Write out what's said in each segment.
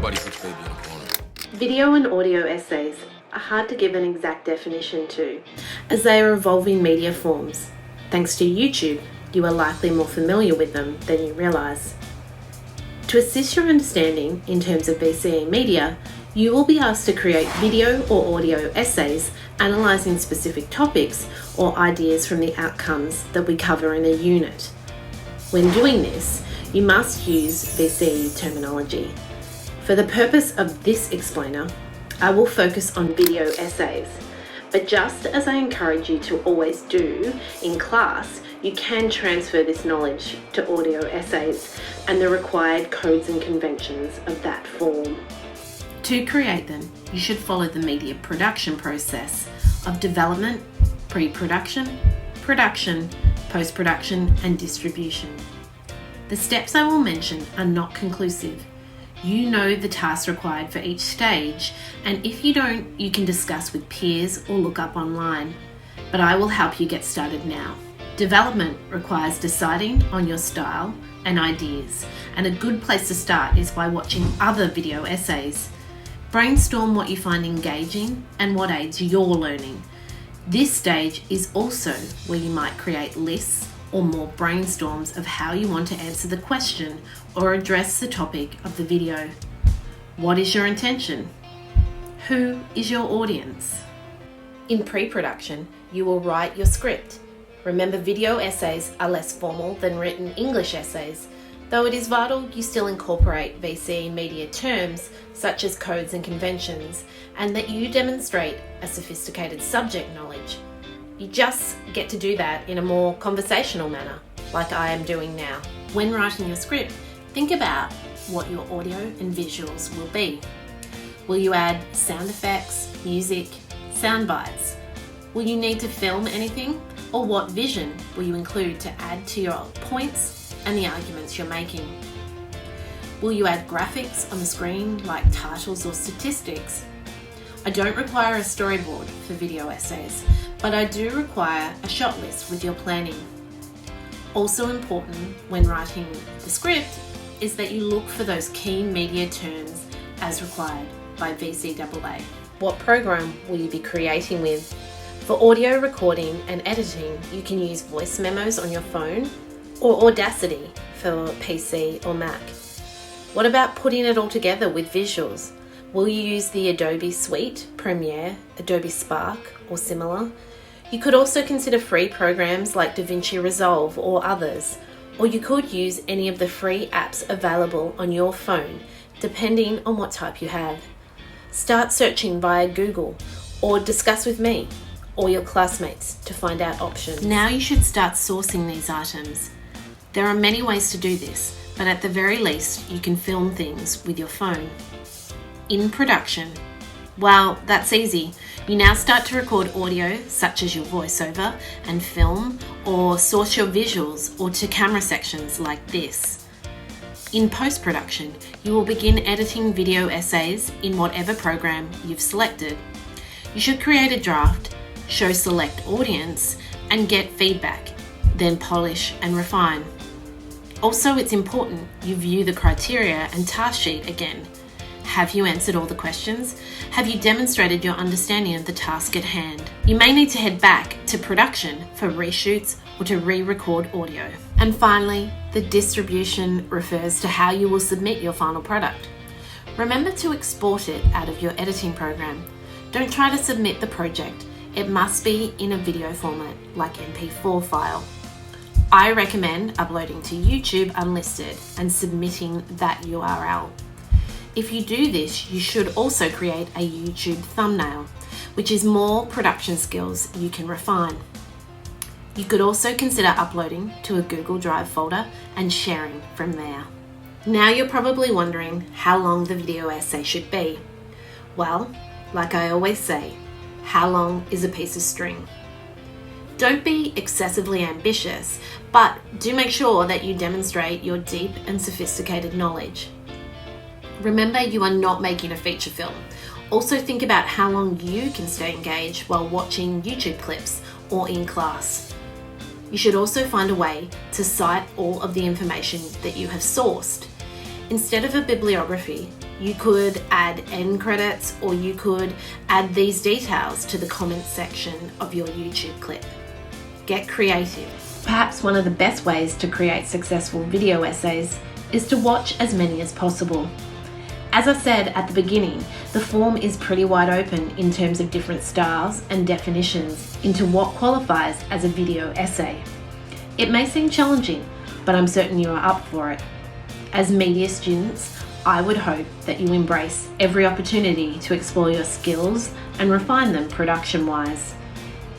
Nobody puts baby in a corner. Video and audio essays are hard to give an exact definition to, as they are evolving media forms. Thanks to YouTube, you are likely more familiar with them than you realise. To assist your understanding in terms of VCE Media, you will be asked to create video or audio essays analysing specific topics or ideas from the outcomes that we cover in a unit. When doing this, you must use VCE terminology. For the purpose of this explainer, I will focus on video essays, but just as I encourage you to always do in class, you can transfer this knowledge to audio essays and the required codes and conventions of that form. To create them, you should follow the media production process of development, pre-production, production, post-production, and distribution. The steps I will mention are not conclusive. You know the tasks required for each stage, and if you don't, you can discuss with peers or look up online. But I will help you get started now. Development requires deciding on your style and ideas, and a good place to start is by watching other video essays. Brainstorm what you find engaging and what aids your learning. This stage is also where you might create lists or more brainstorms of how you want to answer the question or address the topic of the video. What is your intention? Who is your audience? In pre-production, you will write your script. Remember, video essays are less formal than written English essays, though it is vital you still incorporate VCE Media terms such as codes and conventions, and that you demonstrate a sophisticated subject knowledge. You just get to do that in a more conversational manner, like I am doing now. When writing your script, think about what your audio and visuals will be. Will you add sound effects, music, sound bites? Will you need to film anything? Or what vision will you include to add to your points and the arguments you're making? Will you add graphics on the screen like titles or statistics? I don't require a storyboard for video essays, but I do require a shot list with your planning. Also important when writing the script is that you look for those key media terms as required by VCEE. What program will you be creating with? For audio recording and editing, you can use voice memos on your phone or Audacity for PC or Mac. What about putting it all together with visuals? Will you use the Adobe Suite, Premiere, Adobe Spark, or similar? You could also consider free programs like DaVinci Resolve or others, or you could use any of the free apps available on your phone, depending on what type you have. Start searching via Google or discuss with me or your classmates to find out options. Now you should start sourcing these items. There are many ways to do this, but at the very least, you can film things with your phone. In production, well, that's easy. You now start to record audio, such as your voiceover and film, or source your visuals or to camera sections like this. In post-production, you will begin editing video essays in whatever program you've selected. You should create a draft, show select audience, and get feedback, then polish and refine. Also, it's important you view the criteria and task sheet again. Have you answered all the questions? Have you demonstrated your understanding of the task at hand? You may need to head back to production for reshoots or to re-record audio. And finally, the distribution refers to how you will submit your final product. Remember to export it out of your editing program. Don't try to submit the project. It must be in a video format like MP4 file. I recommend uploading to YouTube unlisted and submitting that URL. If you do this, you should also create a YouTube thumbnail, which is more production skills you can refine. You could also consider uploading to a Google Drive folder and sharing from there. Now you're probably wondering how long the video essay should be. Well, like I always say, how long is a piece of string? Don't be excessively ambitious, but do make sure that you demonstrate your deep and sophisticated knowledge. Remember, you are not making a feature film. Also think about how long you can stay engaged while watching YouTube clips or in class. You should also find a way to cite all of the information that you have sourced. Instead of a bibliography, You could add end credits, or you could add these details to the comments section of your YouTube clip. Get creative. Perhaps one of the best ways to create successful video essays is to watch as many as possible. As I said at the beginning, the form is pretty wide open in terms of different styles and definitions into what qualifies as a video essay. It may seem challenging, but I'm certain you are up for it. As media students, I would hope that you embrace every opportunity to explore your skills and refine them production-wise.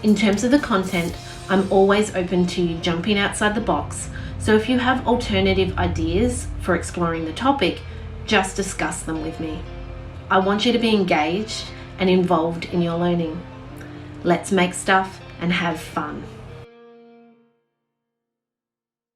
In terms of the content, I'm always open to you jumping outside the box, so if you have alternative ideas for exploring the topic, just discuss them with me. I want you to be engaged and involved in your learning. Let's make stuff and have fun.